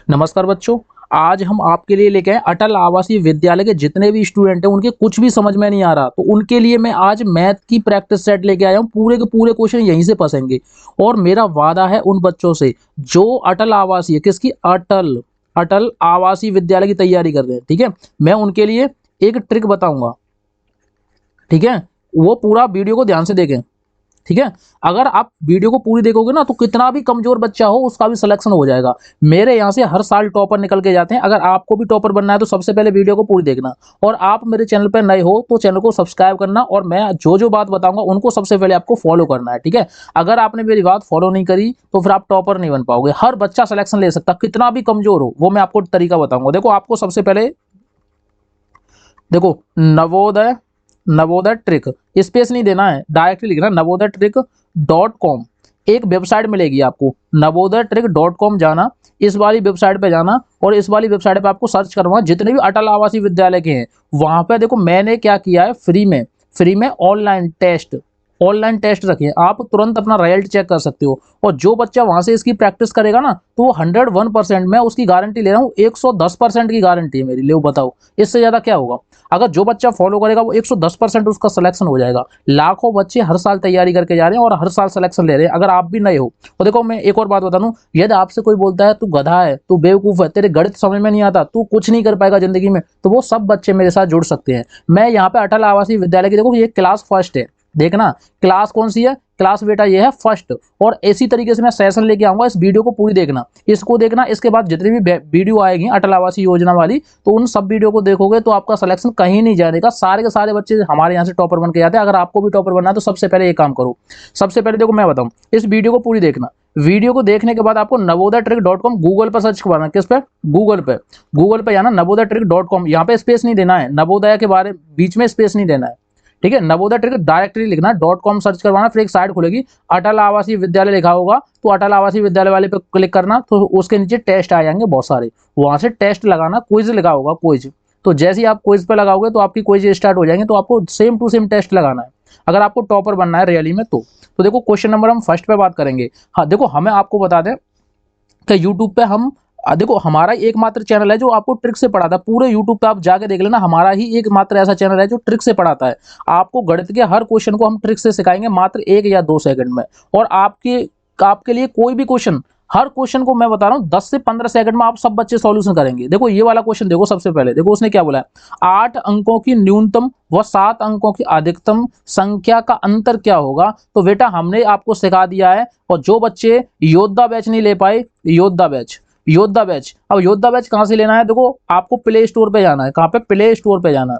नमस्कार बच्चों। आज हम आपके लिए लेके आए अटल आवासीय विद्यालय के जितने भी स्टूडेंट हैं उनके कुछ भी समझ में नहीं आ रहा तो उनके लिए मैं आज मैथ की प्रैक्टिस सेट लेके आया हूँ। पूरे के पूरे क्वेश्चन यहीं से फंसेंगे और मेरा वादा है उन बच्चों से जो अटल आवासीय किसकी अटल अटल आवासीय विद्यालय की तैयारी कर रहे हैं। ठीक है, मैं उनके लिए एक ट्रिक बताऊंगा। ठीक है, वो पूरा वीडियो को ध्यान से देखें। ठीक है, अगर आप वीडियो को पूरी देखोगे ना तो कितना भी कमजोर बच्चा हो उसका भी सिलेक्शन हो जाएगा। मेरे यहाँ से हर साल टॉपर निकल के जाते हैं। अगर आपको भी टॉपर बनना है तो सबसे पहले वीडियो को पूरी देखना, और आप मेरे चैनल पर नए हो तो चैनल को सब्सक्राइब करना, और मैं जो जो बात बताऊंगा उनको सबसे पहले आपको फॉलो करना है। ठीक है, अगर आपने मेरी बात फॉलो नहीं करी तो फिर आप टॉपर नहीं बन पाओगे। हर बच्चा सिलेक्शन ले सकता, कितना भी कमजोर हो, वो मैं आपको तरीका बताऊंगा। देखो, आपको सबसे पहले देखो नवोदय नवोदय ट्रिक, स्पेस नहीं देना है, डायरेक्टली लिखना नवोदय ट्रिक .com। एक वेबसाइट मिलेगी आपको, नवोदय ट्रिक .com जाना, इस वाली वेबसाइट पे जाना और इस वाली वेबसाइट पे आपको सर्च करना जितने भी अटल आवासीय विद्यालय के हैं। वहां पे देखो मैंने क्या किया है, फ्री में ऑनलाइन टेस्ट रखे हैं। आप तुरंत अपना रिजल्ट चेक कर सकते हो, और जो बच्चा वहां से इसकी प्रैक्टिस करेगा ना तो वो 101%, मैं उसकी गारंटी ले रहा हूँ, 110% की गारंटी है मेरी। ले बताओ, इससे ज्यादा क्या होगा। अगर जो बच्चा फॉलो करेगा वो 110% उसका सिलेक्शन हो जाएगा। लाखों बच्चे हर साल तैयारी करके जा रहे हैं और हर साल सिलेक्शन ले रहे हैं। अगर आप भी नए हो तो देखो, मैं एक और बात बता दूं, यदि आपसे कोई बोलता है तू गधा है, तू बेवकूफ है, तेरे गणित समझ में नहीं आता, तू कुछ नहीं कर पाएगा जिंदगी में, तो वो सब बच्चे मेरे साथ जुड़ सकते हैं। मैं यहाँ पे अटल आवासीय विद्यालय की, देखो ये क्लास फर्स्ट है, देखना क्लास कौन सी है, क्लास बेटा ये है फर्स्ट। और इसी तरीके से मैं सेशन लेके आऊंगा, इस वीडियो को पूरी देखना, इसको देखना, इसके बाद जितनी भी वीडियो आएगी अटल आवासीय योजना वाली, तो उन सब वीडियो को देखोगे तो आपका सिलेक्शन कहीं नहीं जाएगा। सारे के सारे बच्चे हमारे यहाँ से टॉपर बन के जाते हैं। अगर आपको भी टॉपर बनना है तो सबसे पहले ये काम करो। सबसे पहले देखो मैं बताऊं, इस वीडियो को पूरी देखना। वीडियो को देखने के बाद आपको नवोदय ट्रिक .com गूगल पर सर्च करवाना। किस पे? गूगल पे जाना, नवोदय ट्रिक .com। यहाँ पे स्पेस नहीं देना है, नवोदय के बारे बीच में स्पेस नहीं देना है। ठीक है, नवोदय ट्रिक डायरेक्टली लिखना, .com सर्च करवाना, फिर एक साइट खुलेगी, अटल आवासीय विद्यालय लिखा होगा, तो अटल आवासीय विद्यालय वाले पे क्लिक करना, तो उसके नीचे टेस्ट आ जाएंगे बहुत सारे, वहां से टेस्ट लगाना, क्विज लिखा होगा, क्विज। तो जैसे ही आप क्विज पे लगाओगे तो आपकी क्विज स्टार्ट हो जाएंगे, तो आपको सेम टू सेम टेस्ट लगाना है अगर आपको टॉपर बनना है रियली में। तो देखो, क्वेश्चन नंबर हम फर्स्ट पे बात करेंगे। हाँ देखो, हमें आपको बता दें कि यूट्यूब पे हम देखो हमारा एकमात्र चैनल है जो आपको ट्रिक से पढ़ाता है। पूरे यूट्यूब पे आप जाके देख लेना, हमारा ही एकमात्र ऐसा चैनल है जो ट्रिक से पढ़ाता है। आपको गणित के हर क्वेश्चन को हम ट्रिक से सिखाएंगे मात्र 1 या 2 सेकंड में। और आपके लिए कोई भी क्वेश्चन, हर क्वेश्चन को मैं बता रहा हूँ 10 से 15 सेकंड में आप सब बच्चे सॉल्यूशन करेंगे। देखो ये वाला क्वेश्चन देखो, सबसे पहले देखो उसने क्या बोला है, 8 अंकों की न्यूनतम व 7 अंकों की अधिकतम संख्या का अंतर क्या होगा। तो बेटा हमने आपको सिखा दिया है। और जो बच्चे योद्धा बैच नहीं ले पाए, योद्धा बैच, अब योद्धा बैच कहां से लेना है, देखो आपको प्ले स्टोर पे जाना है। कहां पे? प्ले स्टोर पे जाना है,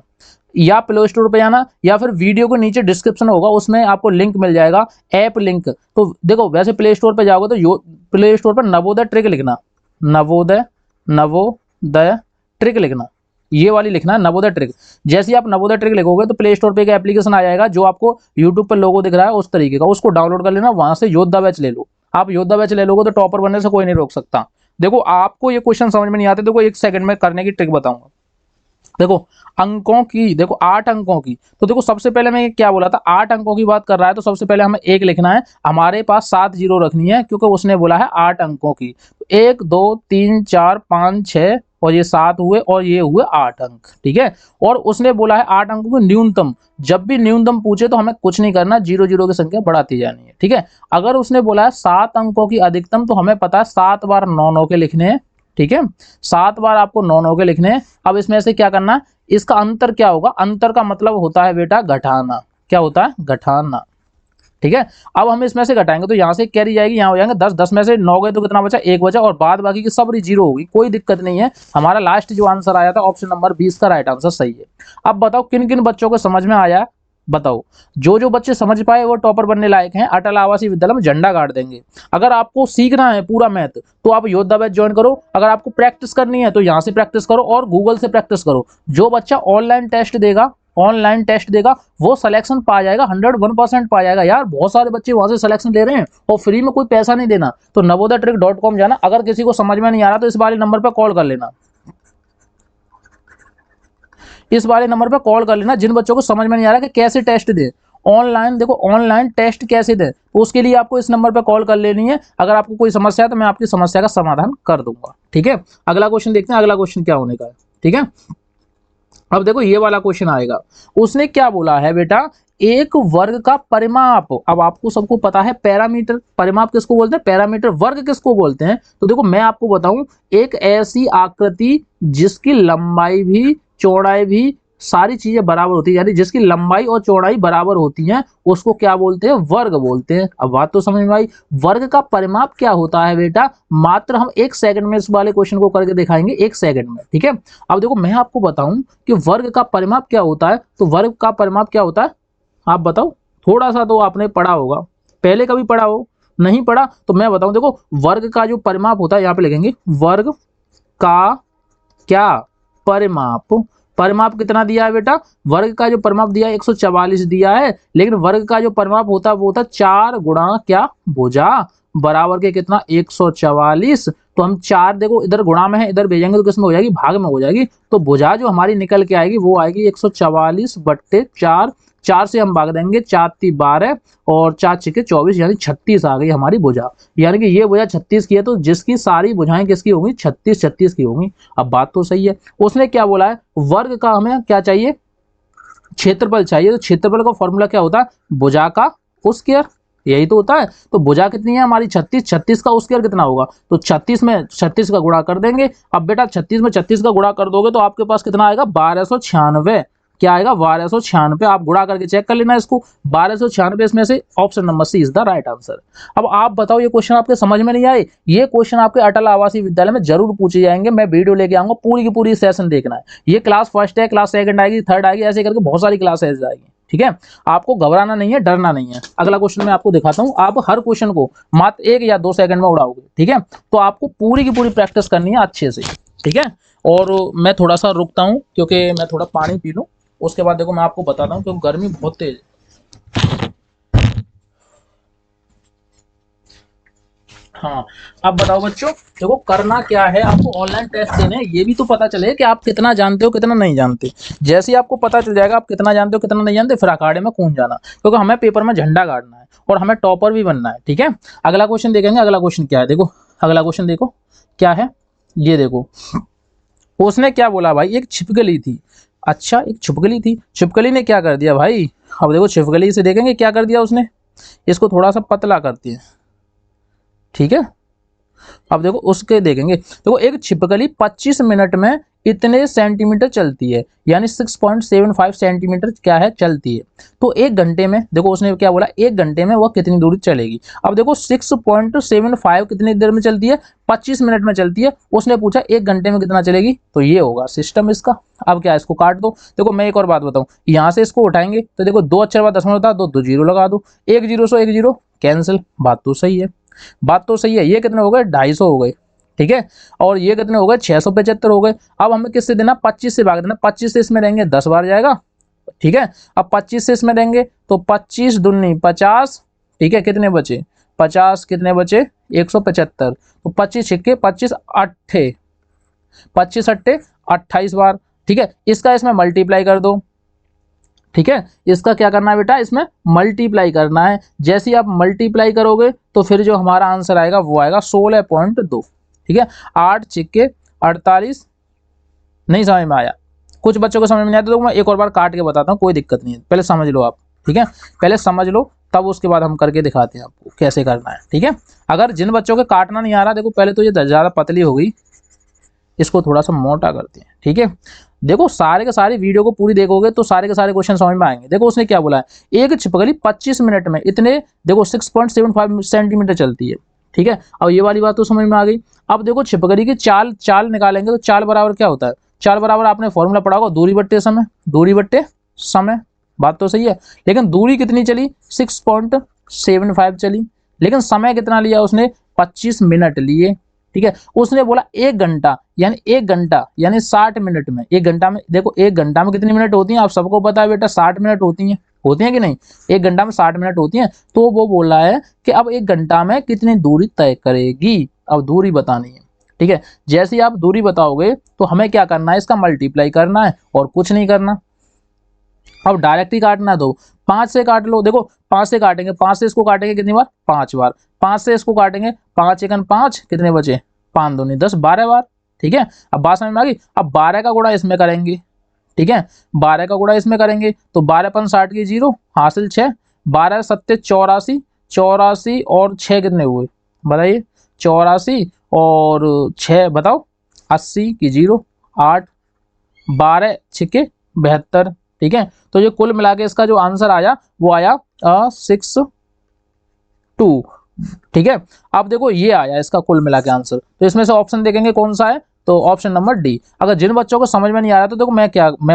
या प्ले स्टोर पे जाना, या फिर वीडियो के नीचे डिस्क्रिप्शन होगा उसमें आपको लिंक मिल जाएगा, ऐप लिंक। तो देखो वैसे प्ले स्टोर पे जाओगे तो प्ले स्टोर पर नवोदय ट्रिक लिखना, नवोदय ट्रिक लिखना, ये वाली लिखना है नवोदय ट्रिक। जैसे ही आप नवोदय ट्रिक लिखोगे तो प्ले स्टोर पे एक एप्लीकेशन आ जाएगा जो आपको यूट्यूब पर लोगो दिख रहा है उस तरीके का, उसको डाउनलोड कर लेना, वहां से योद्धा बैच ले लो। आप योद्धा बैच ले लोगे तो टॉपर बनने से कोई नहीं रोक सकता। देखो आपको ये क्वेश्चन समझ में नहीं आते, देखो 1 सेकंड में करने की ट्रिक बताऊंगा। देखो अंकों की, देखो 8 अंकों की, तो देखो सबसे पहले मैं क्या बोला था, 8 अंकों की बात कर रहा है तो सबसे पहले हमें 1 लिखना है। हमारे पास 7 जीरो रखनी है क्योंकि उसने बोला है 8 अंकों की। 1 2 3 4 5 6 और ये 7 हुए और ये हुए 8 अंक। ठीक है, और उसने बोला है 8 अंकों की न्यूनतम। जब भी न्यूनतम पूछे तो हमें कुछ नहीं करना, जीरो जीरो की संख्या बढ़ाती जानी है। ठीक है, अगर उसने बोला है 7 अंकों की अधिकतम, तो हमें पता है 7 बार 9 9 के लिखने हैं। ठीक है, 7 बार आपको 9 9 के लिखने हैं। अब इसमें से क्या करना है, इसका अंतर क्या होगा, अंतर का मतलब होता है बेटा घटाना। क्या होता है? घटाना। ठीक है, अब हम इसमें से घटाएंगे तो यहाँ से कैरी जाएगी, यहाँ हो जाएंगे 10, 10 में से 9 गए तो कितना बचा? 1 बचा, और बाद बाकी की सब जीरो होगी, कोई दिक्कत नहीं है। हमारा लास्ट जो आंसर आया था ऑप्शन नंबर 20 का राइट आंसर सही है। अब बताओ किन किन बच्चों को समझ में आया, बताओ। जो जो बच्चे समझ पाए वो टॉपर बनने लायक हैं, अटल आवासीय विद्यालय में झंडा गाड़ देंगे। अगर आपको सीखना है पूरा मैथ तो आप योद्धा बैच ज्वाइन करो, अगर आपको प्रैक्टिस करनी है तो यहाँ से प्रैक्टिस करो और गूगल से प्रैक्टिस करो। जो बच्चा ऑनलाइन टेस्ट देगा वो सिलेक्शन पा जाएगा, 101% पा जाएगा। यार बहुत सारे बच्चे वहां से सिलेक्शन ले रहे हैं और फ्री में, कोई पैसा नहीं देना। तो नवोदय ट्रिक .com जाना, अगर किसी को समझ में नहीं आ रहा तो इस वाले नंबर पर कॉल कर लेना, इस वाले नंबर पर कॉल कर लेना। जिन बच्चों को समझ में नहीं आ रहा कि कैसे टेस्ट दें ऑनलाइन देखो ऑनलाइन टेस्ट कैसे दें, तो उसके लिए आपको इस नंबर पर कॉल कर लेनी है। अगर आपको कोई समस्या है तो मैं आपकी समस्या का समाधान कर दूंगा, ठीक है। अगला क्वेश्चन देखते हैं, अगला क्वेश्चन क्या होने का है, ठीक है। अब देखो ये वाला क्वेश्चन आएगा, उसने क्या बोला है बेटा, एक वर्ग का परिमाप। अब आपको सबको पता है पैरामीटर, परिमाप किसको बोलते हैं, पैरामीटर, वर्ग किसको बोलते हैं। तो देखो मैं आपको बताऊं, एक ऐसी आकृति जिसकी लंबाई भी चौड़ाई भी सारी चीजें बराबर होती है, यानी जिसकी लंबाई और चौड़ाई बराबर होती हैं, उसको क्या बोलते हैं, वर्ग बोलते हैं। अब बात तो समझ में आई। वर्ग का परिमाप क्या होता है बेटा, मात्र हम 1 सेकंड में इस वाले क्वेश्चन को करके दिखाएंगे, 1 सेकंड में, ठीक है। अब देखो मैं आपको बताऊं कि वर्ग का परिमाप क्या होता है, तो वर्ग का परिमाप क्या होता है, आप बताओ। थोड़ा सा तो आपने पढ़ा होगा, पहले कभी पढ़ा हो, नहीं पढ़ा तो मैं बताऊं। देखो वर्ग का जो परिमाप होता है, यहाँ पे लिखेंगे वर्ग का क्या परिमाप। परिमाप कितना दिया है बेटा, वर्ग का जो परिमाप दिया है 144 दिया है, लेकिन वर्ग का जो परिमाप होता है वो होता है 4 गुणा क्या, भुजा, बराबर के कितना 144। तो हम 4 देखो इधर गुणा में है, इधर भेजेंगे तो किसमें हो जाएगी, भाग में हो जाएगी। तो भुजा जो हमारी निकल के आएगी वो आएगी 144/4। 4 से हम भाग देंगे, 4 × 3 = 12 और 4 × 6 = 24, यानी 36 आ गई हमारी भुजा। यानी कि ये भुजा 36 की है, तो जिसकी सारी भुजाएं किसकी होंगी, 36 की होंगी। अब बात तो सही है। उसने क्या बोला है, वर्ग का हमें क्या चाहिए, क्षेत्रफल चाहिए। तो क्षेत्रफल का फॉर्मूला क्या होता है, भुजा का स्क्वायर, यही तो होता है। तो भुजा कितनी है हमारी 36, 36 का स्क्वायर कितना होगा, तो 36 में 36 का गुणा कर देंगे। अब बेटा 36 में 36 का गुणा कर दोगे तो आपके पास कितना आएगा, 1296। क्या आएगा, 1296। आप गुणा करके चेक कर लेना इसको, 1296। इसमें से option number C is the right answer. अब आप बताओ, ये क्वेश्चन आपके समझ में नहीं आए, ये क्वेश्चन आपके अटल आवासीय विद्यालय में जरूर पूछे जाएंगे। मैं वीडियो लेके आऊंगा, पूरी की पूरी सेशन देखना है। ये क्लास फर्स्ट है, क्लास सेकंड आएगी, थर्ड आएगी, ऐसे करके बहुत सारी क्लासेज आएगी, ठीक है। आपको घबराना नहीं है, डरना नहीं है। अगला क्वेश्चन मैं आपको दिखाता हूं, आप हर क्वेश्चन को मात्र 1 या 2 सेकंड में उड़ाओगे, ठीक है। तो आपको पूरी की पूरी प्रैक्टिस करनी है अच्छे से, ठीक है। और मैं थोड़ा सा रुकता हूं क्योंकि मैं थोड़ा पानी पी लूं, उसके बाद देखो मैं आपको बताता हूं क्योंकि गर्मी बहुत तेज है। हाँ, अब बताओ बच्चों, देखो करना क्या है, आपको ऑनलाइन टेस्ट देने हैं, ये भी तो पता चले कि आप कितना जानते हो कितना नहीं जानते। जैसे ही आपको पता चल जाएगा आप कितना जानते हो कितना नहीं जानते, फिर अखाड़े में कूद जाना, क्योंकि हमें पेपर में झंडा गाड़ना है और हमें टॉपर भी बनना है, ठीक है। अगला क्वेश्चन देखेंगे, अगला क्वेश्चन क्या है, देखो अगला क्वेश्चन देखो क्या है, ये देखो उसने क्या बोला भाई, एक छिपकली थी। अच्छा, एक छिपकली थी, छिपकली ने क्या कर दिया भाई। अब देखो छिपकली से देखेंगे क्या कर दिया उसने, इसको थोड़ा सा पतला करती है, ठीक है। अब देखो उसके देखेंगे, देखो एक छिपकली 25 मिनट में इतने सेंटीमीटर चलती है, यानी 6.75 सेंटीमीटर क्या है, चलती है। तो 1 घंटे में देखो उसने क्या बोला, 1 घंटे में वह कितनी दूरी चलेगी। अब देखो 6.75 कितनी देर में चलती है, 25 मिनट में चलती है। उसने पूछा 1 घंटे में कितना चलेगी, तो ये होगा सिस्टम इसका। अब क्या, इसको काट दो। देखो मैं एक और बात बताऊं, यहाँ से इसको उठाएंगे तो देखो 2 अक्षर बाद दशमलव होता, 2 जीरो लगा दो, 1 जीरो से 1 जीरो कैंसिल। बात तो सही है, बात तो सही है। ये कितने हो गए, 250 हो गए, ठीक है। और ये कितने हो गए, 675 हो गए। अब हमें किससे देना, 25 से भाग देना। 25 से इसमें रहेंगे 10 बार जाएगा, ठीक है। अब 25 से इसमें रहेंगे तो 25 दूनी 50, ठीक है। कितने बचे, 50 कितने बचे, 175। तो 25 छिक्के 25 अट्ठे, 25 अट्ठे 28 बार, ठीक है। इसका इसमें मल्टीप्लाई कर दो, ठीक है। इसका क्या करना है बेटा, इसमें मल्टीप्लाई करना है। जैसे ही आप मल्टीप्लाई करोगे तो फिर जो हमारा आंसर आएगा वो आएगा 16.2, ठीक है। 8 छिक्के 48। नहीं समझ में आया, कुछ बच्चों को समझ में नहीं आता तो मैं एक और बार काट के बताता हूँ, कोई दिक्कत नहीं है, पहले समझ लो आप, ठीक है। पहले समझ लो तब उसके बाद हम करके दिखाते हैं आपको कैसे करना है, ठीक है। अगर जिन बच्चों के काटना नहीं आ रहा, देखो पहले तो ये ज़्यादा पतली हो गई, इसको थोड़ा सा मोटा करते हैं, ठीक है। देखो सारे के सारे वीडियो को पूरी देखोगे तो सारे के सारे क्वेश्चन समझ में आएंगे। देखो उसने क्या बोला है, एक छिपकली 25 मिनट में इतने देखो 6.75 सेंटीमीटर चलती है, ठीक है। अब ये वाली बात तो समझ में आ गई। अब देखो छिपकली की चाल निकालेंगे तो चाल बराबर क्या होता है, चाल बराबर आपने फॉर्मूला पढ़ा होगा, दूरी बट्टे समय, दूरी बट्टे समय। बात तो सही है, लेकिन दूरी कितनी चली, 6.75 चली, लेकिन समय कितना लिया उसने, 25 मिनट लिए, ठीक है। उसने बोला 1 घंटा, यानी 1 घंटा यानी 60 मिनट में, 1 घंटा में देखो 1 घंटा में कितनी मिनट होती हैं, आप सबको पता है बेटा 60 मिनट होती हैं कि नहीं, 1 घंटा में 60 मिनट होती हैं। तो वो बोल रहा है कि अब 1 घंटा में कितनी दूरी तय करेगी, अब दूरी बतानी है, ठीक है। जैसे ही आप दूरी बताओगे तो हमें क्या करना है, इसका मल्टीप्लाई करना है और कुछ नहीं करना। अब डायरेक्ट ही काटना है तो 5 से काट लो। देखो 5 से काटेंगे, 5 से इसको काटेंगे कितनी बार, 5 बार। 5 से इसको काटेंगे, 5 एकन 5, कितने बचे, 5 दूनी 10, 12 बार। ठीक है, अब बात समझ में आ गई। अब 12 का गुणा इसमें करेंगे, ठीक है, 12 का गुणा इसमें करेंगे तो 12 पन 60 की 0 हासिल 6, 12 सत्ते 84, 84 और 6 कितने हुए बताइए, 84 और 6 बताओ 80 की 0, 8, 12 छिके 72। ठीक है, तो ये कुल मिला के इसका जो आंसर आया वो आया 62। ठीक है, अब देखो ये आया इसका कुल मिला के आंसर, तो इसमें से ऑप्शन देखेंगे कौन सा है, तो ऑप्शन नंबर डी। अगर जिन बच्चों को समझ में नहीं आ रहा तो देखो मैं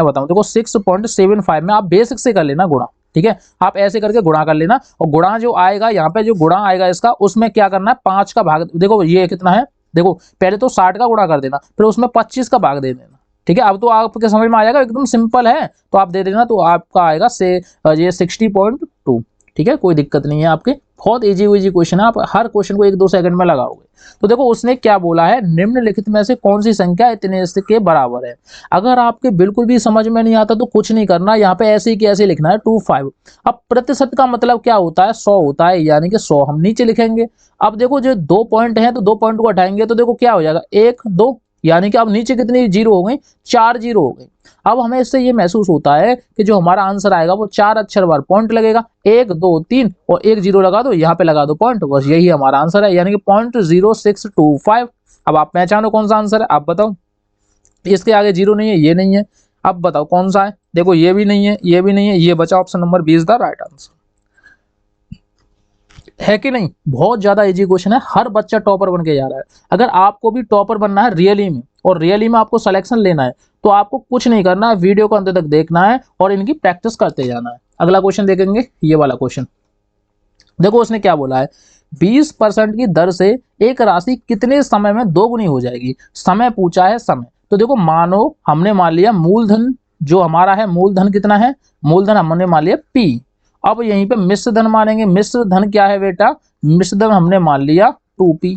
बताऊं, देखो 6.75 में आप बेसिक से कर लेना गुणा। ठीक है, आप ऐसे करके गुणा कर लेना, और गुणा जो आएगा यहाँ पे, जो गुणा आएगा इसका, उसमें क्या करना है, 5 का भाग, देखो ये कितना है, देखो पहले तो 60 का गुणा कर देना, फिर उसमें 25 का भाग दे देना। ठीक है, अब तो आपके समझ में आ जाएगा, एकदम सिंपल है, तो आप दे देना, तो आपका आएगा से ये 60.2। ठीक है, कोई दिक्कत नहीं है आपके, बहुत इजी इजी क्वेश्चन है, आप हर क्वेश्चन को 1-2 सेकंड में लगाओगे। तो देखो उसने क्या बोला है, निम्नलिखित में से कौन सी संख्या इतने के बराबर है। अगर आपके बिल्कुल भी समझ में नहीं आता तो कुछ नहीं करना, यहाँ पे ऐसे ही कि ऐसे लिखना है 25। अब प्रतिशत का मतलब क्या होता है, 100 होता है, यानी कि 100 हम नीचे लिखेंगे। अब देखो जो 2 पॉइंट है तो 2 पॉइंट को हटाएंगे तो देखो क्या हो जाएगा, 1 2, यानी कि अब नीचे कितनी जीरो हो गई, 4 जीरो हो गई। अब हमें इससे ये महसूस होता है कि जो हमारा आंसर आएगा वो 4 अक्षर बार पॉइंट लगेगा, 1 2 3 और 1 जीरो लगा दो, यहाँ पे लगा दो पॉइंट, बस यही हमारा आंसर है, यानी कि 0.0625। अब आप पहचानो कौन सा आंसर है, आप बताओ। इसके आगे जीरो नहीं है, ये नहीं है, अब बताओ कौन सा है, देखो ये भी नहीं है, ये भी नहीं है, ये बचा option number 20 the right answer है कि नहीं। बहुत ज्यादा इजी क्वेश्चन है, हर बच्चा टॉपर बन के जा रहा है। अगर आपको भी टॉपर बनना है रियली में, और रियली में आपको सिलेक्शन लेना है, तो आपको कुछ नहीं करना है, वीडियो को अंत तक देखना है और इनकी प्रैक्टिस करते जाना है। अगला क्वेश्चन देखेंगे, ये वाला क्वेश्चन देखो उसने क्या बोला है, 20% की दर से एक राशि कितने समय में दोगुनी हो जाएगी। समय पूछा है, समय। तो देखो मानो हमने मान लिया मूलधन जो हमारा है, मूलधन कितना है, मूलधन हमने मान लिया P। अब यहीं पे मिश्र धन मानेंगे, मिश्र धन क्या है बेटा, मिश्र धन हमने मान लिया 2P।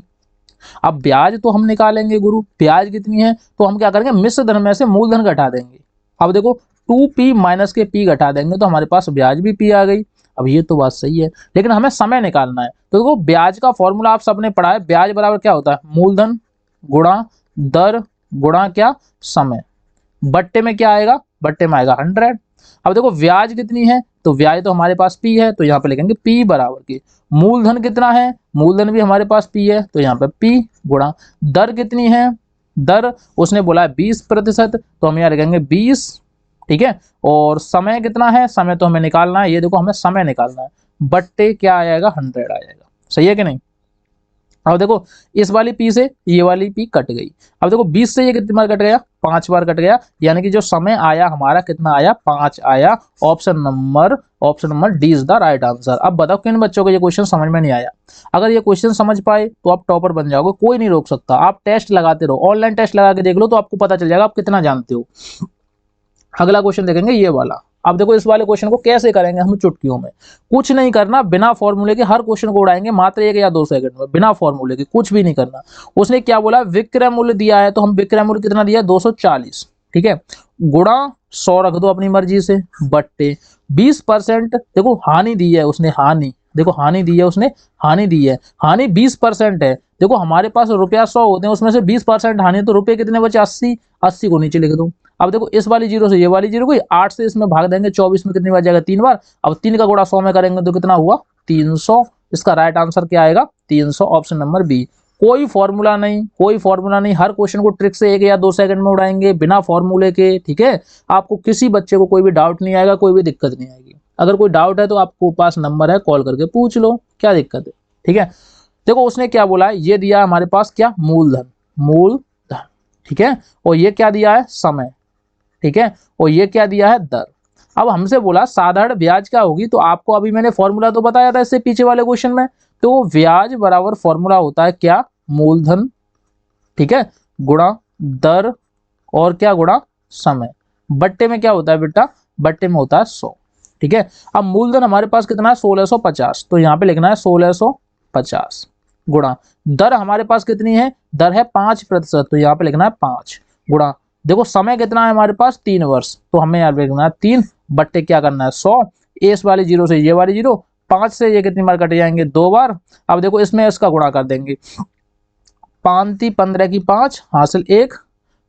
अब ब्याज तो हम निकालेंगे गुरु, ब्याज कितनी है, तो हम क्या करेंगे, मिश्र धन में से मूलधन घटा देंगे। अब देखो 2P माइनस के P घटा देंगे तो हमारे पास ब्याज भी P आ गई। अब ये तो बात सही है, लेकिन हमें समय निकालना है। तो देखो ब्याज का फॉर्मूला आप सबने पढ़ा है, ब्याज बराबर क्या होता है, मूलधन गुणा दर गुणा क्या, समय। बट्टे में क्या आएगा, बट्टे में आएगा 100। अब देखो ब्याज कितनी है, तो ब्याज तो हमारे पास P है, तो यहाँ पे लिखेंगे P बराबर की, मूलधन कितना है, मूलधन भी हमारे पास P है, तो यहाँ पे P गुणा दर कितनी है, दर उसने बोला है 20%, तो हम यहाँ लिखेंगे 20। ठीक है, और समय कितना है, समय तो हमें निकालना है, ये देखो हमें समय निकालना है, बट्टे क्या आ जाएगा, 100 आ जाएगा। सही है कि नहीं। अब देखो इस वाली P से ये वाली P कट गई। अब देखो 20 से ये कितनी बार कट गया, 5 बार कट गया, यानी कि जो समय आया हमारा कितना आया, 5 आया। Option number D is the right answer. अब बताओ किन बच्चों को ये क्वेश्चन समझ में नहीं आया। अगर ये क्वेश्चन समझ पाए तो आप टॉपर बन जाओगे, कोई नहीं रोक सकता। आप टेस्ट लगाते रहो, ऑनलाइन टेस्ट लगा के देख लो, तो आपको पता चल जाएगा आप कितना जानते हो। अगला क्वेश्चन देखेंगे ये वाला। अब देखो इस वाले क्वेश्चन को कैसे करेंगे हम चुटकियों में, कुछ नहीं करना, बिना फॉर्मूले के हर क्वेश्चन को उड़ाएंगे मात्र 1 या 2 सेकंड में, बिना फॉर्मूले के कुछ भी नहीं करना। उसने क्या बोला, विक्रय मूल्य दिया है, तो हम विक्रय मूल्य कितना दिया है, 240। ठीक है, गुणा 100 रख दो अपनी मर्जी से, बट्टे 20%, देखो हानि दी है उसने, हानि देखो हानि दी है उसने, हानि दी है, हानि 20% है। देखो हमारे पास रुपया 100 होते हैं, उसमें से 20% हानि, तो रुपये कितने बचे, 80। 80 को नीचे लिख दो। अब देखो इस वाली जीरो से ये वाली जीरो गई, 8 से इसमें भाग देंगे, 24 में कितनी बार जाएगा, 3 बार। अब 3 का गुणा 100 में करेंगे तो कितना हुआ, 300। इसका राइट आंसर क्या आएगा, 300, ऑप्शन नंबर बी। कोई फॉर्मूला नहीं, कोई फॉर्मूला नहीं, हर क्वेश्चन को ट्रिक से 1 या 2 सेकंड में उड़ाएंगे बिना फॉर्मूले के। ठीक है, आपको किसी बच्चे को कोई भी डाउट नहीं आएगा, कोई भी दिक्कत नहीं आएगी। अगर कोई डाउट है तो आपको पास नंबर है, कॉल करके पूछ लो, क्या दिक्कत है। ठीक है, देखो उसने क्या बोला है, ये दिया हमारे पास क्या, मूलधन, मूलधन। ठीक है, और ये क्या दिया है, समय। ठीक है, और ये क्या दिया है, दर। अब हमसे बोला साधारण ब्याज क्या होगी, तो आपको अभी मैंने फॉर्मूला तो बताया था इससे पीछे वाले क्वेश्चन में। तो ब्याज बराबर फॉर्मूला होता है क्या, मूलधन, ठीक है, गुणा दर और क्या, गुणा समय। बट्टे में क्या होता है बेटा, बट्टे में होता है 100। ठीक है, अब मूलधन हमारे पास कितना है, 1650, तो यहाँ पे लिखना है 1650 गुणा दर हमारे पास कितनी है, दर है 5%, तो यहाँ पे लिखना है 5 गुणा, देखो समय कितना है हमारे पास, 3 वर्ष, तो हमें यहाँ लिखना है 3 बट्टे क्या करना है 100, इस वाली 0 से ये वाली 0, 5 से ये कितनी बार कट जाएंगे 2 बार। अब देखो इसमें इसका गुणा कर देंगे, 5 × 15 की 5 हासिल 1,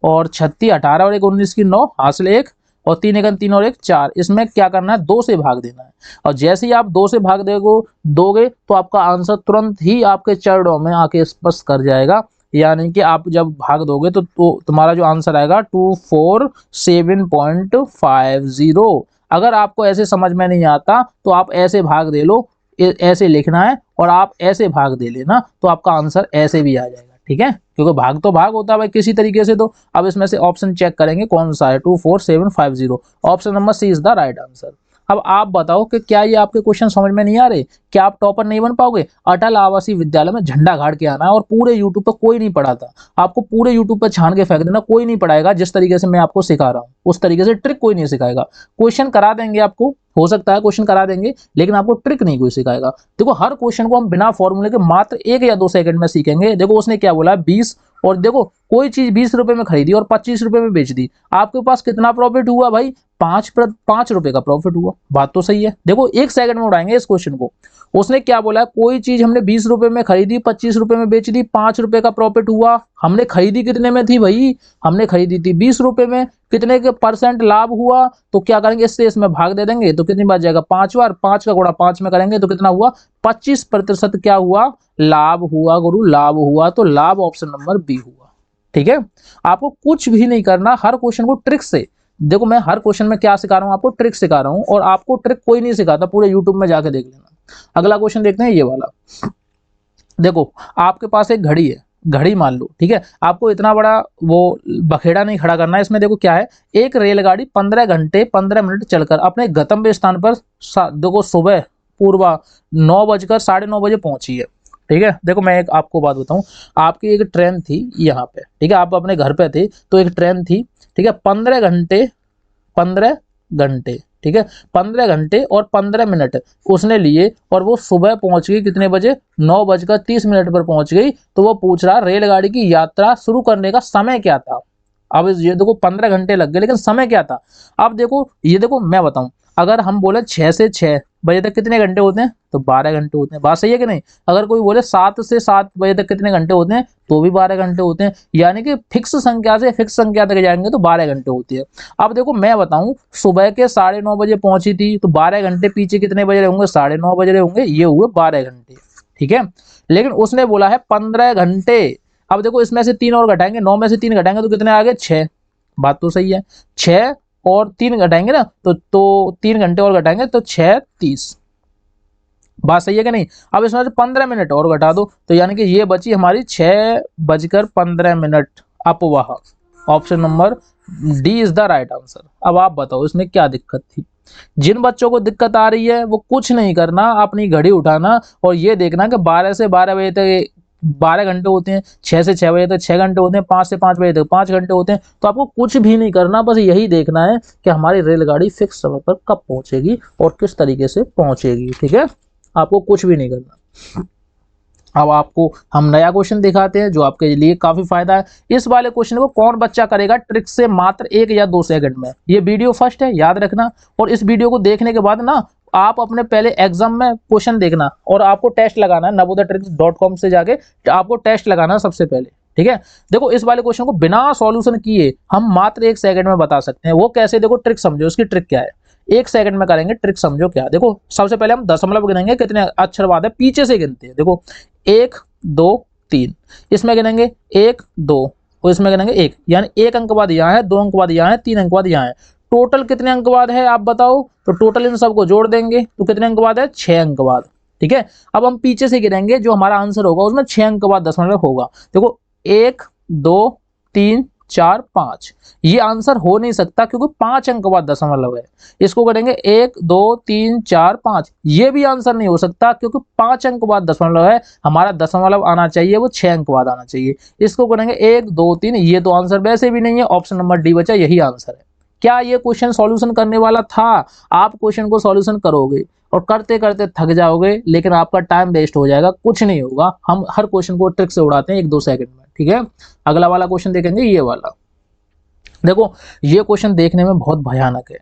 और 36 18 और 1 19 की 9 हासिल 1, और 3 × 3 और 1 4। इसमें क्या करना है 2 से भाग देना है, और जैसे ही आप 2 से भाग दोगे तो आपका आंसर तुरंत ही आपके चरणों में आके स्पष्ट कर जाएगा। यानी कि आप जब भाग दोगे तो तुम्हारा जो आंसर आएगा 247.50। अगर आपको ऐसे समझ में नहीं आता तो आप ऐसे भाग दे लो, ऐसे लिखना है और आप ऐसे भाग दे लेना, तो आपका आंसर ऐसे भी आ जाएगा। ठीक है, क्योंकि भाग तो भाग होता है भाई किसी तरीके से। तो अब इसमें से ऑप्शन चेक करेंगे कौन सा है, 24750। Option number C is the right answer. अब आप बताओ कि क्या ये आपके क्वेश्चन समझ में नहीं आ रहे, क्या आप टॉपर नहीं बन पाओगे? अटल आवासीय विद्यालय में झंडा गाड़ के आना है, और पूरे यूट्यूब पर कोई नहीं पढ़ाता, आपको पूरे यूट्यूब पर छान के फेंक देना, कोई नहीं पढ़ाएगा जिस तरीके से मैं आपको सिखा रहा हूँ, उस तरीके से ट्रिक कोई नहीं सिखाएगा। क्वेश्चन करा देंगे आपको, हो सकता है क्वेश्चन करा देंगे, लेकिन आपको ट्रिक नहीं कोई सिखाएगा। देखो हर क्वेश्चन को हम बिना फॉर्मूले के मात्र 1 या 2 सेकंड में सीखेंगे। देखो उसने क्या बोला 20, और देखो कोई चीज 20 रुपए में खरीदी और 25 रुपए में बेच दी, आपके पास कितना प्रॉफिट हुआ भाई? 5 रुपए का प्रॉफिट हुआ। बात तो सही है। देखो 1 सेकंड में उड़ाएंगे इस क्वेश्चन को। उसने क्या बोला, कोई चीज हमने 20 रुपए में खरीदी, 25 रुपए में बेच दी, 5 रुपए का प्रॉफिट हुआ। हमने खरीदी कितने में थी भाई? हमने खरीदी थी 20 रुपए में, कितने के % लाभ हुआ? तो क्या करेंगे, इससे इसमें भाग दे देंगे तो कितनी बार जाएगा 5 बार, 5 का गुणा 5 में करेंगे तो कितना हुआ 25% क्या हुआ? लाभ हुआ गुरु, लाभ हुआ। तो लाभ ऑप्शन नंबर बी हुआ। ठीक है, आपको कुछ भी नहीं करना, हर क्वेश्चन को ट्रिक से, देखो मैं हर क्वेश्चन में क्या सिखा रहा हूं आपको, ट्रिक सिखा रहा हूं, और आपको ट्रिक कोई नहीं सिखाता, पूरे यूट्यूब में जाके देख लेना। अगला क्वेश्चन देखते हैं ये वाला। देखो आपके पास एक घड़ी है, घड़ी मान लो, ठीक है, आपको इतना बड़ा वो बखेड़ा नहीं खड़ा करना है। इसमें देखो क्या है, एक रेलगाड़ी 15 घंटे 15 मिनट चलकर अपने गंतव्य स्थान पर देखो सुबह पूर्वा 9 बजे पहुंची है। ठीक है, देखो मैं एक आपको बात बताऊं, आपकी एक ट्रेन थी यहाँ पे, ठीक है, आप अपने घर पे थे तो एक ट्रेन थी, ठीक है, 15 घंटे, ठीक है, 15 घंटे और 15 मिनट उसने लिए, और वो सुबह पहुंच गई कितने बजे? 9:30 पर पहुंच गई। तो वो पूछ रहा रेलगाड़ी की यात्रा शुरू करने का समय क्या था? अब ये देखो 15 घंटे लग गए, लेकिन समय क्या था? अब देखो ये देखो मैं बताऊं, अगर हम बोले 6 से 6 बजे तक कितने घंटे होते हैं? तो 12 घंटे होते हैं। बात सही है कि नहीं? अगर कोई बोले 7 से 7 बजे तक कितने घंटे होते हैं? तो भी 12 घंटे होते हैं। यानी कि फिक्स संख्या से फिक्स संख्या तक जाएंगे तो 12 घंटे होती है। अब देखो मैं बताऊं, सुबह के 9:30 बजे पहुंची थी, तो 12 घंटे पीछे कितने बजे होंगे? 9:30 बजे होंगे, ये हुए 12 घंटे। ठीक है, लेकिन उसने बोला है 15 घंटे। अब देखो इसमें से 3 और घटाएंगे, 9 में से 3 घटाएंगे तो कितने आ गए? 6। बात तो सही है, 6 और 3 घटाएंगे ना, तो 3 घंटे और घटाएंगे तो 6 30। बात सही है कि नहीं? अब इसमें से 15 मिनट और घटा दो, तो यानी कि ये बची हमारी 6:15 अपवाह। Option number D is the right answer. अब आप बताओ इसमें क्या दिक्कत थी? जिन बच्चों को दिक्कत आ रही है वो कुछ नहीं करना, अपनी घड़ी उठाना और ये देखना कि 12 से 12 बजे तक 12 घंटे होते हैं, 6 से 6 बजे तक 6 घंटे होते हैं, 5 से 5 बजे तक 5 घंटे होते हैं। तो आपको कुछ भी नहीं करना, बस यही देखना है कि हमारी रेलगाड़ी फिक्स समय पर कब पहुंचेगी और किस तरीके से पहुंचेगी। ठीक है, आपको कुछ भी नहीं करना। अब आपको हम नया क्वेश्चन दिखाते हैं जो आपके लिए काफी फायदा है। इस वाले क्वेश्चन को कौन बच्चा करेगा ट्रिक से मात्र 1 या 2 सेकंड में? ये वीडियो फर्स्ट है, याद रखना, और इस वीडियो को देखने के बाद ना आप अपने पहले एग्जाम में क्वेश्चन देखना, और आपको टेस्ट लगाना है navodaytricks.com से जाके आपको टेस्ट लगाना है सबसे पहले। ठीक है, देखो इस वाले क्वेश्चन को बिना सॉल्यूशन किए हम मात्र 1 सेकंड में बता सकते हैं। वो कैसे? देखो ट्रिक समझो, उसकी ट्रिक क्या है, 1 सेकंड में करेंगे, ट्रिक समझो क्या। देखो सबसे पहले हम दशमलव गिनेंगे, कितने अक्षर बाद है पीछे से गिनते हैं। देखो 1 2 3, इसमें गिनेंगे 1 2, और इसमें गिनेंगे 1, यानी 1 अंक बाद यहाँ है, 2 अंक बाद यहाँ है, 3 अंक बाद यहाँ है। टोटल कितने अंक बाद है आप बताओ? तो टोटल इन सबको जोड़ देंगे तो कितने अंक बाद है? 6 अंक बाद। ठीक है, अब हम पीछे से गिनेंगे, जो हमारा आंसर होगा उसमें 6 अंक बाद दशमलव होगा। देखो 1 2 3 4 5, ये आंसर हो नहीं सकता क्योंकि 5 अंक बाद दशमलव है। इसको करेंगे 1 2 3 4 5, ये भी आंसर नहीं हो सकता क्योंकि 5 अंक बाद दशमलव है। हमारा दशमलव आना चाहिए वो 6 अंक बाद आना चाहिए। इसको करेंगे 1 2 3, ये तो आंसर वैसे भी नहीं है। ऑप्शन नंबर डी बचा, यही आंसर है। क्या ये क्वेश्चन सॉल्यूशन करने वाला था? आप क्वेश्चन को सॉल्यूशन करोगे और करते करते थक जाओगे, लेकिन आपका टाइम वेस्ट हो जाएगा, कुछ नहीं होगा। हम हर क्वेश्चन को ट्रिक से उड़ाते हैं 1 2 सेकंड में। ठीक है, अगला वाला क्वेश्चन देखेंगे, ये वाला। देखो ये क्वेश्चन देखने में बहुत भयानक है।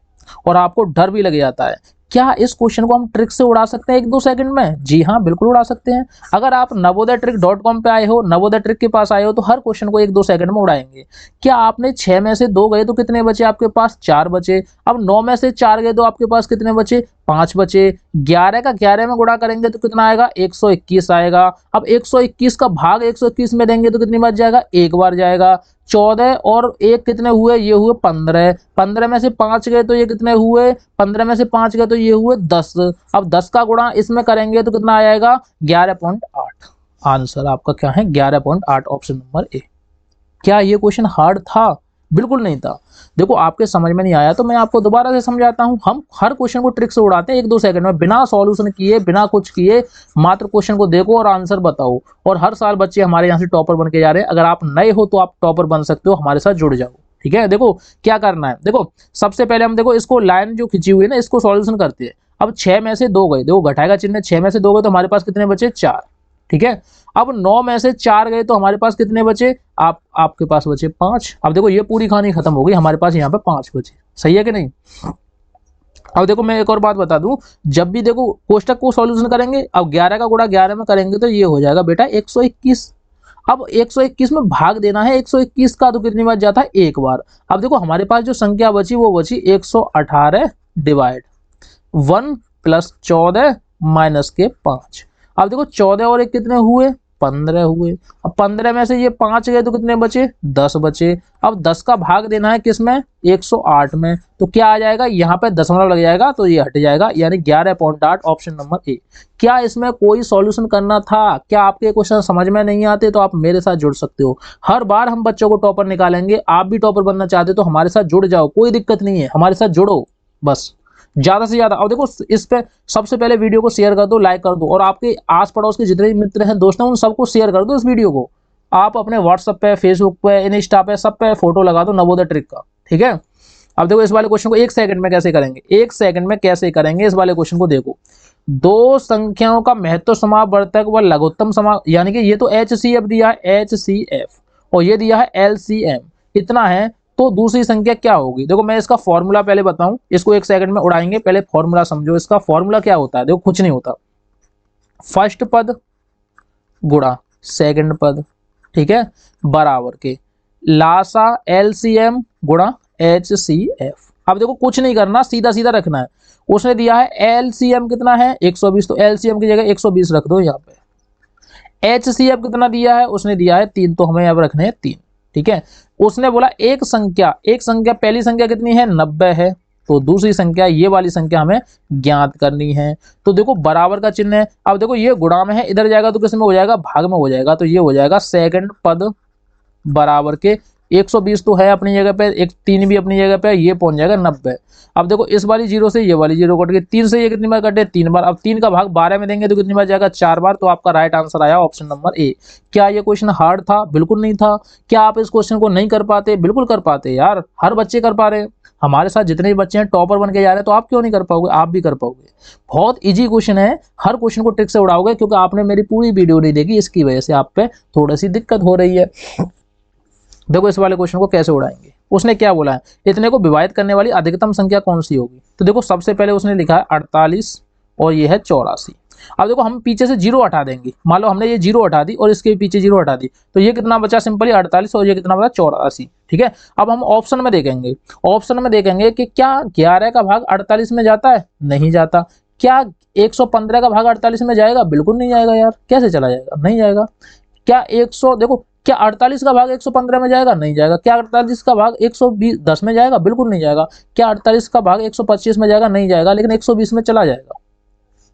और आपको डर भी लग जाता है। क्या इस क्वेश्चन को हम ट्रिक से उड़ा सकते हैं 1-2 सेकंड में? जी हाँ, बिल्कुल उड़ा सकते हैं। अगर आप नवोदयट्रिक.com पे आए हो, नवोदय ट्रिक के पास आए हो, तो हर क्वेश्चन को 1-2 सेकंड में उड़ाएंगे। क्या आपने 6 में से 2 गए तो कितने बचे आपके पास? 4 बचे। अब 9 में से 4 गए तो आपके पास कितने बचे? 5 बचे। 11 का 11 में गुणा करेंगे तो कितना आएगा? 121 आएगा। अब 121 का भाग 121 में देंगे तो कितनी बार जाएगा? 1 बार जाएगा। 14 और 1 कितने हुए? ये हुए 15। 15 में से 5 गए तो ये कितने हुए? 15 में से 5 गए तो ये हुए 10। अब 10 का गुणा इसमें करेंगे तो कितना आ जाएगा? 11.8। आंसर आपका क्या है? 11.8, ऑप्शन नंबर ए। क्या ये क्वेश्चन हार्ड था? बिल्कुल नहीं था। देखो, आपके समझ में नहीं आया तो मैं आपको दोबारा से समझाता हूं। हम हर क्वेश्चन को ट्रिक से उड़ाते हैं 1-2 सेकंड में, बिना सॉल्यूशन किए, बिना कुछ किए, मात्र क्वेश्चन को देखो और आंसर बताओ। और हर साल बच्चे हमारे यहाँ से टॉपर बन के जा रहे हैं। अगर आप नए हो तो आप टॉपर बन सकते हो, हमारे साथ जुड़ जाओ। ठीक है, देखो क्या करना है। देखो, सबसे पहले हम देखो इसको लाइन जो खिंची हुई है ना, इसको सॉल्यूशन करते हैं। अब 6 में से 2 गए, देखो घटाए का चिन्ह, 6 में से 2 गए तो हमारे पास कितने बचे? 4। ठीक है। अब 9 में से 4 गए तो हमारे पास कितने बचे? आपके पास बचे 5। अब देखो ये पूरी कहानी खत्म हो गई, हमारे पास यहाँ पे 5 बचे। सही है कि नहीं? अब देखो मैं एक और बात बता दूं, जब भी देखो कोष्टक को सॉल्यूशन करेंगे, अब 11 का गुणा 11 में करेंगे तो ये हो जाएगा बेटा 121। अब 121 में भाग देना है 121 का, तो कितनी बार जाता है? 1 बार। अब देखो हमारे पास जो संख्या बची वो बची 118 डिवाइड 1 प्लस 14 माइनस के 5। अब देखो 14 और 1 कितने हुए? 15 हुए। अब 15 में से ये 5 गए तो कितने बचे? 10 बचे। अब 10 का भाग देना है किसमें? 108 में। तो क्या आ जाएगा? यहाँ पे दशमलव लग जाएगा तो ये हट जाएगा, यानी 11.8, ऑप्शन नंबर ए। क्या इसमें कोई सॉल्यूशन करना था? क्या आपके क्वेश्चन समझ में नहीं आते तो आप मेरे साथ जुड़ सकते हो। हर बार हम बच्चों को टॉपर निकालेंगे। आप भी टॉपर बनना चाहते तो हमारे साथ जुड़ जाओ, कोई दिक्कत नहीं है, हमारे साथ जुड़ो बस, ज्यादा से ज्यादा। और देखो इस पे सबसे पहले वीडियो को शेयर कर दो, लाइक कर दो, और आपके आस पड़ोस के जितने भी मित्र हैं, दोस्त हैं, उन सबको शेयर कर दो इस वीडियो को। आप अपने व्हाट्सएप पे, फेसबुक पे, इंस्टा पे, सब पे फोटो लगा दो नवोदय ट्रिक का। ठीक है। अब देखो इस वाले क्वेश्चन को 1 सेकंड में कैसे करेंगे, 1 सेकंड में कैसे करेंगे इस वाले क्वेश्चन को। देखो, दो संख्याओं का महत्व समावर्तक व लघुत्तम समा, यानी कि ये तो HCF दिया है, HCF, और ये दिया है LCM, इतना है। तो दूसरी संख्या क्या होगी? देखो मैं इसका फॉर्मूला पहले बताऊं, इसको 1 सेकंड में उड़ाएंगे, पहले फॉर्मूला समझो। इसका फॉर्मूला क्या होता है? देखो कुछ नहीं होता, फर्स्ट पद गुणा सेकंड पद, ठीक है, बराबर के लासा LCM गुणा HCF। अब देखो कुछ नहीं करना, सीधा सीधा रखना है। उसने दिया है LCM कितना है? 120, तो LCM की जगह 120 रख दो यहाँ पे। HCF कितना दिया है? उसने दिया है 3, तो हमें अब रखने हैं 3। ठीक है। उसने बोला एक संख्या, पहली संख्या कितनी है? 90 है, तो दूसरी संख्या ये वाली संख्या हमें ज्ञात करनी है। तो देखो बराबर का चिन्ह है। अब देखो ये गुणा में है, इधर जाएगा तो किस में हो जाएगा? भाग में हो जाएगा। तो ये हो जाएगा सेकंड पद बराबर के 120 तो है अपनी जगह पे, एक 3 भी अपनी जगह पे, ये पहुंच जाएगा 90। अब देखो इस वाली 0 से ये वाली 0 कट गई, 3 से ये कितनी बार कटे? 3 बार। अब 3 का भाग 12 में देंगे तो कितनी बार जाएगा? 4 बार। तो आपका राइट आंसर आया ऑप्शन नंबर ए। क्या ये क्वेश्चन हार्ड था? बिल्कुल नहीं था। क्या आप इस क्वेश्चन को नहीं कर पाते? बिल्कुल कर पाते यार, हर बच्चे कर पा रहे हैं। हमारे साथ जितने भी बच्चे हैं टॉपर बन के जा रहे हैं, तो आप क्यों नहीं कर पाओगे? आप भी कर पाओगे। बहुत इजी क्वेश्चन है, हर क्वेश्चन को ट्रिक से उड़ाओगे, क्योंकि आपने मेरी पूरी वीडियो नहीं देखी, इसकी वजह से आप पे थोड़ी सी दिक्कत हो रही है। देखो इस वाले क्वेश्चन को कैसे उड़ाएंगे। उसने क्या बोला है? इतने को विभाजित करने वाली अधिकतम संख्या कौन सी होगी? तो देखो सबसे पहले उसने लिखा है 48 और ये है 84। अब देखो हम पीछे से 0 हटा देंगे, मान लो हमने ये 0 हटा दी और इसके पीछे 0 हटा दी, तो ये कितना बचा? सिंपली 48, और ये कितना बचा? 84। ठीक है। अब हम ऑप्शन में देखेंगे, ऑप्शन में देखेंगे कि क्या 11 का भाग 48 में जाता है? नहीं जाता। क्या 115 का भाग 48 में जाएगा? बिल्कुल नहीं जाएगा यार, कैसे चला जाएगा? नहीं जाएगा। क्या 100, देखो क्या 48 का भाग 115 में जाएगा? नहीं जाएगा। क्या 48 का भाग 110 में जाएगा? बिल्कुल नहीं जाएगा। क्या 48 का भाग 125 में जाएगा? नहीं जाएगा, लेकिन 120 में चला जाएगा।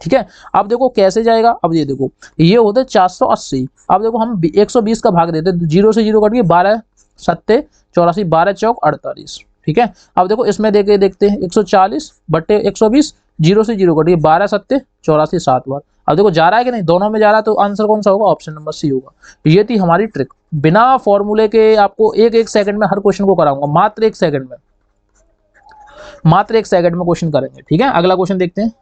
ठीक है। अब देखो कैसे जाएगा। अब ये देखो ये होता है 480। अब देखो हम 120 का भाग देते, 0 से 0 कट गई, 12 सत्ते 84, 12 चौक 48। ठीक है। अब देखो इसमें देखते हैं 140 बट्टे 120, 0 से 0 कट गई, 12 सत्ते 84, 7 बार। अब देखो जा रहा है कि नहीं? दोनों में जा रहा है, तो आंसर कौन सा होगा? ऑप्शन नंबर सी होगा। ये थी हमारी ट्रिक, बिना फॉर्मूले के आपको 1-1 सेकंड में हर क्वेश्चन को कराऊंगा, मात्र 1 सेकंड में, मात्र 1 सेकंड में क्वेश्चन करेंगे। ठीक है। अगला क्वेश्चन देखते हैं।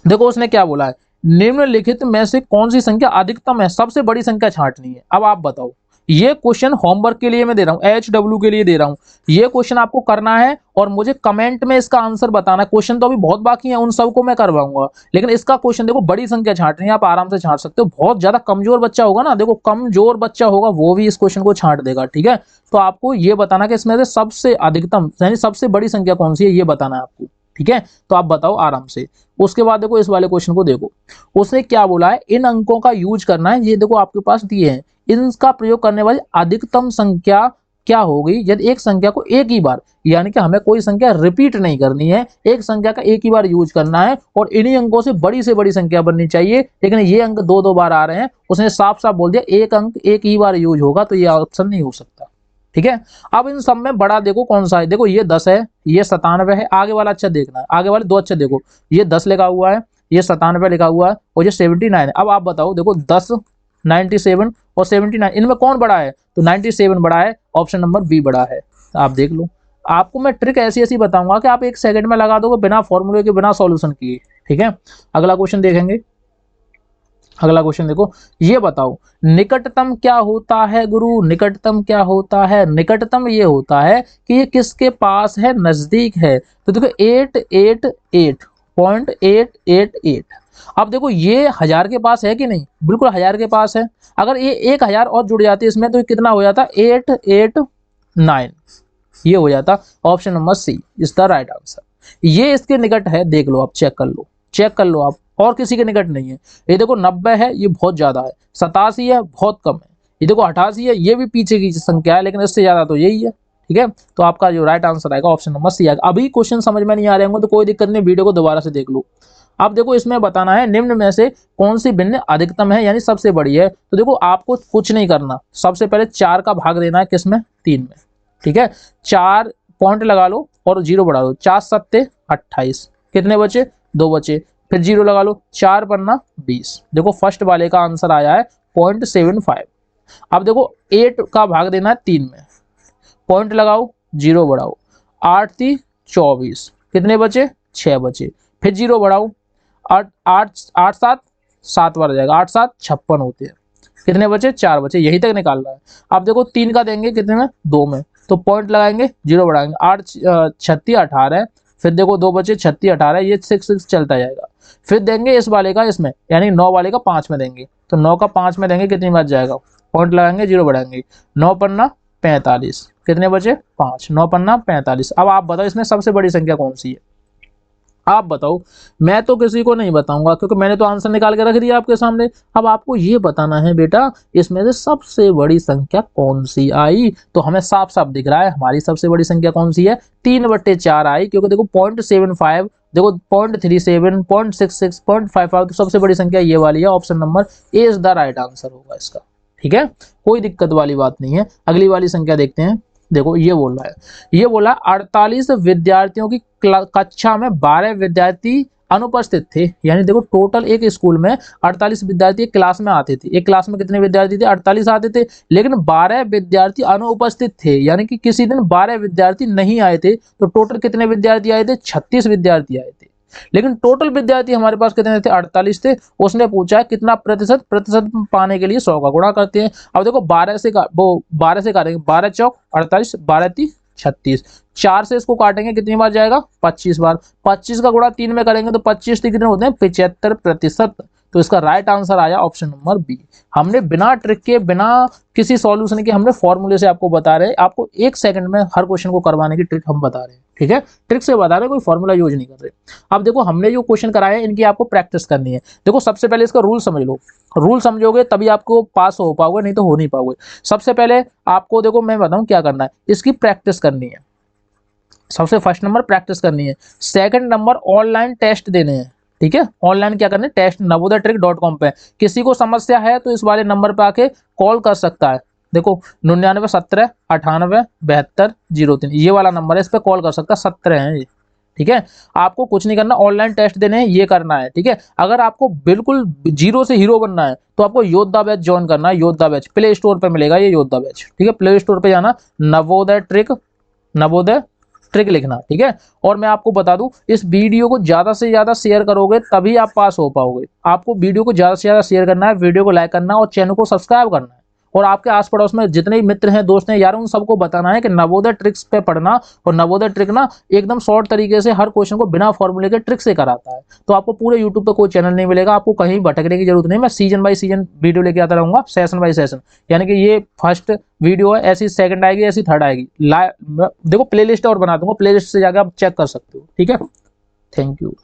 देखो उसने क्या बोला है? निम्नलिखित में से कौन सी संख्या अधिकतम है? सबसे बड़ी संख्या छांटनी है। अब आप बताओ ये क्वेश्चन होमवर्क के लिए मैं दे रहा हूँ, HW के लिए दे रहा हूँ। ये क्वेश्चन आपको करना है और मुझे कमेंट में इसका आंसर बताना है। क्वेश्चन तो अभी बहुत बाकी है, उन सबको मैं करवाऊंगा, लेकिन इसका क्वेश्चन देखो बड़ी संख्या छांटनी है, आप आराम से छांट सकते हो। बहुत ज्यादा कमजोर बच्चा होगा ना, देखो कमजोर बच्चा होगा वो भी इस क्वेश्चन को छांट देगा, ठीक है। तो आपको ये बताना कि इसमें से सबसे अधिकतम यानी सबसे बड़ी संख्या कौन सी है, ये बताना है आपको, ठीक है। तो आप बताओ आराम से। उसके बाद देखो इस वाले क्वेश्चन को देखो, उसने क्या बोला है, इन अंकों का यूज करना है। ये देखो आपके पास दिए हैं, इनका प्रयोग करने वाली अधिकतम संख्या क्या होगी यदि एक संख्या को एक ही बार, यानी कि हमें कोई संख्या रिपीट नहीं करनी है, एक संख्या का एक ही बार यूज करना है और इन्हीं अंकों से बड़ी संख्या बननी चाहिए। लेकिन ये अंक दो दो बार आ रहे हैं, उसने साफ साफ बोल दिया एक अंक एक ही बार यूज होगा, तो ये ऑप्शन नहीं हो सकता, ठीक है। अब इन सब में बड़ा देखो कौन सा है, देखो ये 10 है, ये 97 है, आगे वाला अच्छा देखना है, आगे वाले दो अच्छे देखो, ये 10 लिखा हुआ है, ये 97 लिखा हुआ है और ये 79 है। अब आप बताओ, देखो 10, 97 और 79, इनमें कौन बड़ा है, तो 97 बड़ा है, ऑप्शन नंबर बी बड़ा है। आप देख लो, आपको मैं ट्रिक ऐसी ऐसी बताऊंगा कि आप एक सेकंड में लगा दोगे बिना फॉर्मूले के, बिना सॉल्यूशन किए, ठीक है। अगला क्वेश्चन देखेंगे, अगला क्वेश्चन देखो, ये बताओ निकटतम क्या होता है गुरु, निकटतम क्या होता है, निकटतम ये होता है कि ये किसके पास है, नजदीक है। तो देखो 888.888। अब देखो ये 1000 के पास है कि नहीं, बिल्कुल 1000 के पास है। अगर ये 1000 और जुड़ जाती है इसमें तो कितना हो जाता, 889, ये हो जाता। Option number C is the right answer. ये इसके निकट है, देख लो आप, चेक कर लो, चेक कर लो आप, और किसी के निकट नहीं है। ये देखो 90 है, ये बहुत ज्यादा है, 87 है, बहुत कम है, ये देखो 88 है, ये भी पीछे की संख्या है, लेकिन इससे ज्यादा तो यही है, ठीक है। तो आपका जो राइट आंसर आएगा ऑप्शन नंबर सी आएगा। अभी क्वेश्चन समझ में नहीं आ रहे होंगे तो कोई दिक्कत नहीं, वीडियो को दोबारा से देख लो। अब देखो इसमें बताना है निम्न में से कौन सी भिन्न अधिकतम है यानी सबसे बड़ी है। तो देखो आपको कुछ नहीं करना, सबसे पहले 4 का भाग देना है किसमें, 3 में, ठीक है। 4 पॉइंट लगा लो और 0 बढ़ा लो, 4 सत्ते 28, कितने बचे, 2 बचे, फिर 0 लगा लो, 4 पन्ना 20। देखो फर्स्ट वाले का आंसर आया है 0.75। अब देखो 8 का भाग देना है 3 में, पॉइंट लगाओ, 0 बढ़ाओ, 8 3 24, कितने बचे, 6 बचे, फिर 0 बढ़ाओ, 8 8 8 7 7 बार जाएगा, 8 7 56 होते हैं, कितने बचे, 4 बचे, यही तक निकालना है। अब देखो 3 का देंगे कितने में, 2 में, तो पॉइंट लगाएंगे, 0 बढ़ाएंगे, 8 36 18, फिर देखो 2 बचे, 36 18, ये 6 6 चलता जाएगा। फिर देंगे इस वाले का इसमें, यानी 9 वाले का 5 में देंगे, तो 9 का 5 में देंगे, कितनी बार जाएगा, पॉइंट लगाएंगे, 0 बढ़ाएंगे, 9 पन्ना 45, कितने बचे, 5, 9 पन्ना 45। अब आप बताओ इसमें सबसे बड़ी संख्या कौन सी है, आप बताओ। मैं तो किसी को नहीं बताऊंगा क्योंकि मैंने तो आंसर निकाल के रख दिया आपके सामने। अब आपको ये बताना है बेटा इसमें से सबसे बड़ी संख्या कौन सी आई। तो हमें साफ साफ दिख रहा है हमारी सबसे बड़ी संख्या कौन सी है, 3/4 आई, क्योंकि देखो 0.75, देखो 0.37, 0.66, 0.55, तो सबसे बड़ी संख्या ये वाली है। Option number A is the right answer होगा इसका, ठीक है, कोई दिक्कत वाली बात नहीं है। अगली वाली संख्या देखते हैं, देखो ये बोल रहा है, ये बोला 48 विद्यार्थियों की कक्षा में 12 विद्यार्थी अनुपस्थित थे। यानी देखो टोटल एक स्कूल में 48 विद्यार्थी एक क्लास में आते थे, एक क्लास में कितने विद्यार्थी थे, 48 आते थे, लेकिन 12 विद्यार्थी अनुपस्थित थे, यानी कि किसी दिन 12 विद्यार्थी नहीं आए थे। तो टोटल कितने विद्यार्थी आए थे, 36 विद्यार्थी आए थे, लेकिन टोटल विद्यार्थी हमारे पास कितने थे, 48 थे। उसने पूछा कितना प्रतिशत, प्रतिशत पाने के लिए 100 का गुणा करते हैं। अब देखो 12 से वो 12 से काटेंगे, 12 चौक 48, 12 3 36, 4 से इसको काटेंगे कितनी बार जाएगा, 25 बार, 25 का गुणा 3 में करेंगे तो 25 कितने होते हैं, 75%। तो इसका राइट आंसर आया ऑप्शन नंबर बी। हमने बिना ट्रिक के, बिना किसी सॉल्यूशन के, हमने फॉर्मूले से आपको बता रहे हैं, आपको 1 सेकंड में हर क्वेश्चन को करवाने की ट्रिक हम बता रहे हैं, ठीक है, ट्रिक से बता रहे हैं, कोई फॉर्मूला यूज नहीं कर रहे। अब देखो हमने जो क्वेश्चन कराए हैं इनकी आपको प्रैक्टिस करनी है। देखो सबसे पहले इसका रूल समझ लो, रूल समझोगे तभी आपको पास हो पाओगे, नहीं तो हो नहीं पाओगे। सबसे पहले आपको देखो मैं बताऊं क्या करना है, इसकी प्रैक्टिस करनी है। सबसे फर्स्ट नंबर प्रैक्टिस करनी है, सेकंड नंबर ऑनलाइन टेस्ट देने हैं, ठीक है। ऑनलाइन क्या करना है, टेस्ट navodhatrick.com पे। किसी को समस्या है तो इस वाले नंबर पे आके कॉल कर सकता है। देखो 99 17 98 72 03, ये वाला नंबर है, इस पे कॉल कर सकता है, 17 है ये, ठीक है। आपको कुछ नहीं करना, ऑनलाइन टेस्ट देने हैं, ये करना है, ठीक है। अगर आपको बिल्कुल 0 से हीरो बनना है तो आपको योद्धा बैच ज्वाइन करना है। योद्धा बैच प्ले स्टोर पे मिलेगा, ये योद्धा बैच, ठीक है। प्ले स्टोर पे जाना, नवोदय ट्रिक लिखना, ठीक है। और मैं आपको बता दूं, इस वीडियो को ज्यादा से ज्यादा शेयर करोगे तभी आप पास हो पाओगे। आपको वीडियो को ज्यादा से ज्यादा शेयर करना है, वीडियो को लाइक करना है और चैनल को सब्सक्राइब करना है। और आपके आस पड़ोस में जितने भी मित्र हैं, दोस्त हैं यार, उन सबको बताना है कि नवोदय ट्रिक्स पे पढ़ना। और नवोदय ट्रिक ना एकदम शॉर्ट तरीके से हर क्वेश्चन को बिना फॉर्मूले के ट्रिक से कराता है। तो आपको पूरे यूट्यूब पे कोई चैनल नहीं मिलेगा, आपको कहीं भटकने की जरूरत नहीं। मैं सीजन बाय सीजन वीडियो लेके आता रहूंगा, सेशन बाय सेशन। यानी कि ये फर्स्ट वीडियो है, ऐसी सेकंड आएगी, ऐसी थर्ड आएगी। देखो प्लेलिस्ट और बना दूंगा, प्लेलिस्ट से जाकर आप चेक कर सकते हो। ठीक है, थैंक यू।